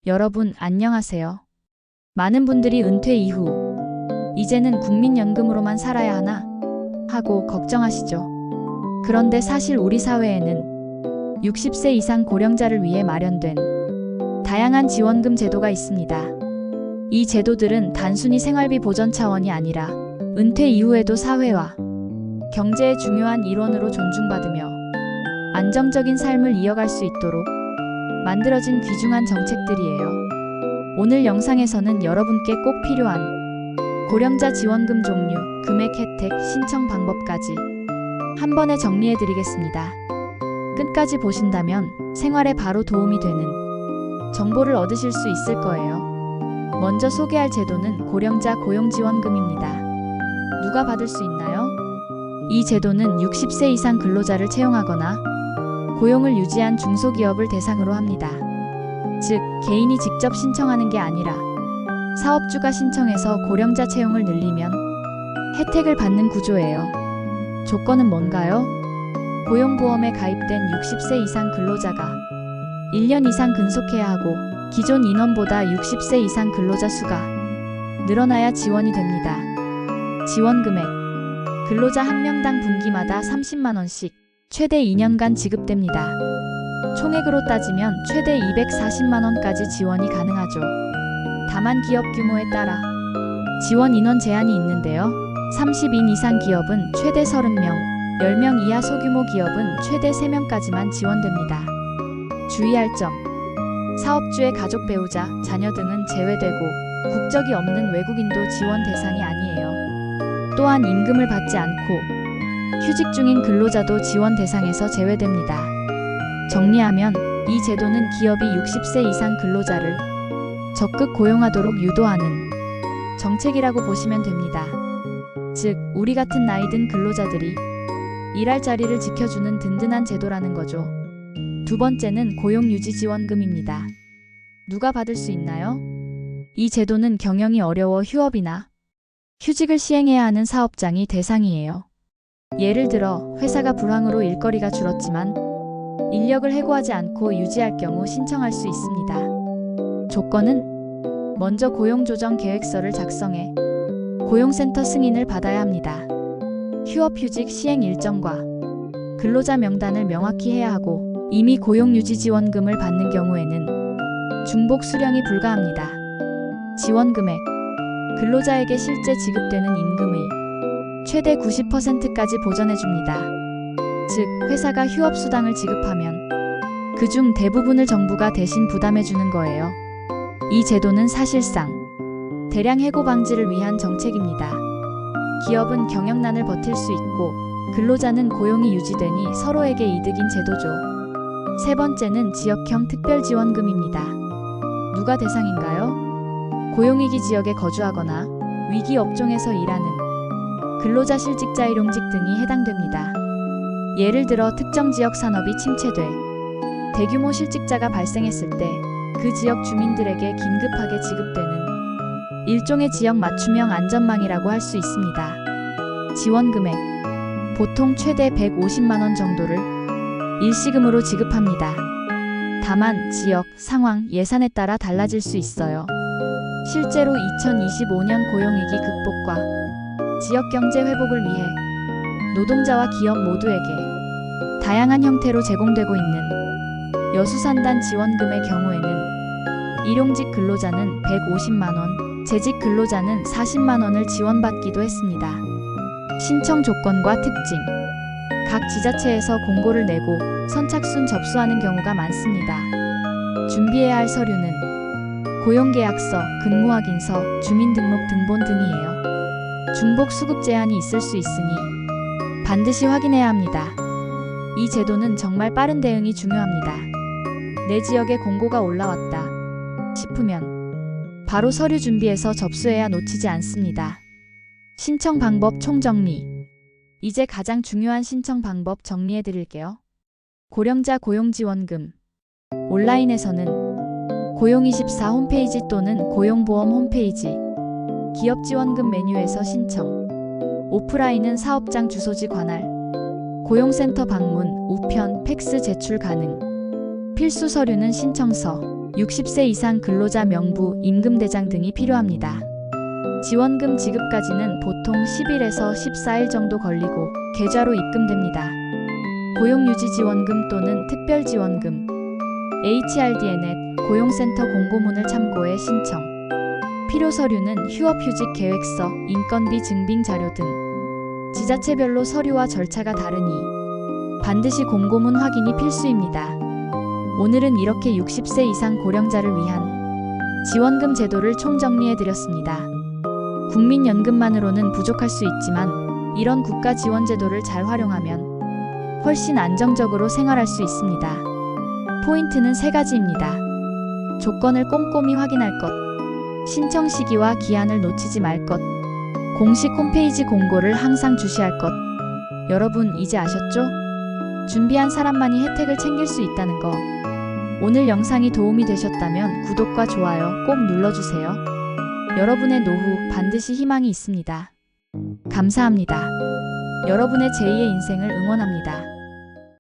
여러분, 안녕하세요. 많은 분들이 은퇴 이후 이제는 국민연금으로만 살아야 하나 하고 걱정하시죠. 그런데 사실 우리 사회에는 60세 이상 고령자를 위해 마련된 다양한 지원금 제도가 있습니다. 이 제도들은 단순히 생활비 보전 차원이 아니라 은퇴 이후에도 사회와 경제의 중요한 일원으로 존중받으며 안정적인 삶을 이어갈 수 있도록 만들어진 귀중한 정책들이에요. 오늘 영상에서는 여러분께 꼭 필요한 고령자 지원금 종류, 금액, 혜택, 신청 방법까지 한 번에 정리해 드리겠습니다. 끝까지 보신다면 생활에 바로 도움이 되는 정보를 얻으실 수 있을 거예요. 먼저 소개할 제도는 고령자 고용지원금입니다. 누가 받을 수 있나요? 이 제도는 60세 이상 근로자를 채용하거나 고용을 유지한 중소기업을 대상으로 합니다. 즉, 개인이 직접 신청하는 게 아니라 사업주가 신청해서 고령자 채용을 늘리면 혜택을 받는 구조예요. 조건은 뭔가요? 고용보험에 가입된 60세 이상 근로자가 1년 이상 근속해야 하고 기존 인원보다 60세 이상 근로자 수가 늘어나야 지원이 됩니다. 지원 금액, 근로자 한 명당 분기마다 30만원씩 최대 2년간 지급됩니다. 총액으로 따지면 최대 240만원까지 지원이 가능하죠. 다만 기업 규모에 따라 지원 인원 제한이 있는데요. 30인 이상 기업은 최대 30명, 10명 이하 소규모 기업은 최대 3명까지만 지원됩니다. 주의할 점, 사업주의 가족 배우자, 자녀 등은 제외되고 국적이 없는 외국인도 지원 대상이 아니에요. 또한 임금을 받지 않고 휴직 중인 근로자도 지원 대상에서 제외됩니다. 정리하면 이 제도는 기업이 60세 이상 근로자를 적극 고용하도록 유도하는 정책이라고 보시면 됩니다. 즉, 우리 같은 나이 든 근로자들이 일할 자리를 지켜주는 든든한 제도라는 거죠. 두 번째는 고용유지지원금입니다. 누가 받을 수 있나요? 이 제도는 경영이 어려워 휴업이나 휴직을 시행해야 하는 사업장이 대상이에요. 예를 들어 회사가 불황으로 일거리가 줄었지만 인력을 해고하지 않고 유지할 경우 신청할 수 있습니다. 조건은 먼저 고용조정 계획서를 작성해 고용센터 승인을 받아야 합니다. 휴업휴직 시행 일정과 근로자 명단을 명확히 해야 하고 이미 고용유지지원금을 받는 경우에는 중복 수령이 불가합니다. 지원 금액, 근로자에게 실제 지급되는 임금의 최대 90%까지 보전해줍니다. 즉, 회사가 휴업수당을 지급하면 그중 대부분을 정부가 대신 부담해주는 거예요. 이 제도는 사실상 대량 해고 방지를 위한 정책입니다. 기업은 경영난을 버틸 수 있고 근로자는 고용이 유지되니 서로에게 이득인 제도죠. 세 번째는 지역형 특별지원금입니다. 누가 대상인가요? 고용위기 지역에 거주하거나 위기 업종에서 일하는 근로자, 실직자, 일용직 등이 해당됩니다. 예를 들어 특정 지역 산업이 침체돼 대규모 실직자가 발생했을 때 그 지역 주민들에게 긴급하게 지급되는 일종의 지역 맞춤형 안전망이라고 할 수 있습니다. 지원 금액, 보통 최대 150만원 정도를 일시금으로 지급합니다. 다만 지역, 상황, 예산에 따라 달라질 수 있어요. 실제로 2025년 고용위기 극복과 지역 경제 회복을 위해 노동자와 기업 모두에게 다양한 형태로 제공되고 있는 여수산단 지원금의 경우에는 일용직 근로자는 150만원, 재직 근로자는 40만원을 지원받기도 했습니다. 신청 조건과 특징, 각 지자체에서 공고를 내고 선착순 접수하는 경우가 많습니다. 준비해야 할 서류는 고용계약서, 근무확인서, 주민등록 등본 등이에요. 중복 수급 제한이 있을 수 있으니 반드시 확인해야 합니다. 이 제도는 정말 빠른 대응이 중요합니다. 내 지역에 공고가 올라왔다 싶으면 바로 서류 준비해서 접수해야 놓치지 않습니다. 신청 방법 총정리. 이제 가장 중요한 신청 방법 정리해 드릴게요. 고령자 고용지원금. 온라인에서는 고용24 홈페이지 또는 고용보험 홈페이지, 기업지원금 메뉴에서 신청. 오프라인은 사업장 주소지 관할, 고용센터 방문, 우편, 팩스 제출 가능. 필수 서류는 신청서, 60세 이상 근로자 명부, 임금 대장 등이 필요합니다. 지원금 지급까지는 보통 10일에서 14일 정도 걸리고 계좌로 입금됩니다. 고용유지지원금 또는 특별지원금, HRDNet 고용센터 공고문을 참고해 신청. 필요 서류는 휴업휴직 계획서, 인건비 증빙 자료 등 지자체별로 서류와 절차가 다르니 반드시 공고문 확인이 필수입니다. 오늘은 이렇게 60세 이상 고령자를 위한 지원금 제도를 총정리해드렸습니다. 국민연금만으로는 부족할 수 있지만 이런 국가 지원 제도를 잘 활용하면 훨씬 안정적으로 생활할 수 있습니다. 포인트는 3가지입니다. 조건을 꼼꼼히 확인할 것, 신청 시기와 기한을 놓치지 말 것, 공식 홈페이지 공고를 항상 주시할 것. 여러분 이제 아셨죠? 준비한 사람만이 혜택을 챙길 수 있다는 거. 오늘 영상이 도움이 되셨다면 구독과 좋아요 꼭 눌러주세요. 여러분의 노후 반드시 희망이 있습니다. 감사합니다. 여러분의 제2의 인생을 응원합니다.